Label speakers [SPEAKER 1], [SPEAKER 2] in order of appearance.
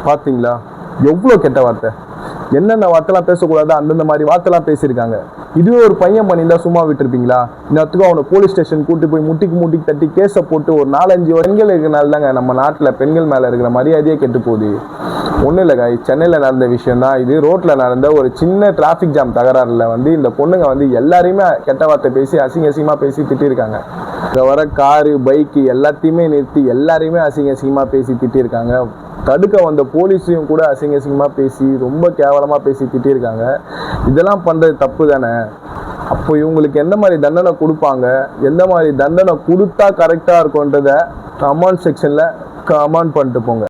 [SPEAKER 1] பாத்தீங்களா எவ்வளோ கெட்ட வார்த்தை, என்னென்ன வார்த்தைலாம் பேசக்கூடாது அந்தந்த மாதிரி வார்த்தைலாம் பேசியிருக்காங்க. இதுவே ஒரு பையன் பண்ணியிருந்தா சும்மா விட்டுருப்பீங்களா? இன்னத்துக்கும் அவனை போலீஸ் ஸ்டேஷன் கூட்டி போய் முட்டிக்கு தட்டி கேஸை போட்டு ஒரு 4-5 பெண்கள் இருக்கிறனால தாங்க நம்ம நாட்டில் பெண்கள் மேலே இருக்கிற மரியாதையே கெட்டு போகுது. ஒன்றும் இல்லைங்க, சென்னையில் நடந்த விஷயம் தான் இது. ரோட்டில் நடந்த ஒரு சின்ன டிராஃபிக் ஜாம் தகராறில் இந்த பொண்ணுங்க எல்லாரையுமே கெட்ட வார்த்தை பேசி அசிங்கமாக பேசி திட்டிருக்காங்க. இங்கே வர காரு பைக்கு எல்லாத்தையுமே நிறுத்தி எல்லாரையுமே அசிங்கமாக பேசி திட்டிருக்காங்க. தடுக்க வந்த போலீஸையும் கூட அசிங்கமாக பேசி ரொம்ப கேவலமாக பேசி திட்டிருக்காங்க. இதெல்லாம் பண்ணுறது தப்பு தானே? அப்போ இவங்களுக்கு எந்த மாதிரி தண்டனை கொடுப்பாங்க, எந்த மாதிரி தண்டனை கொடுத்தா கரெக்டாக இருக்கும்ன்றதை கமெண்ட் செக்ஷனில் கமெண்ட் பண்ணிட்டு போங்க.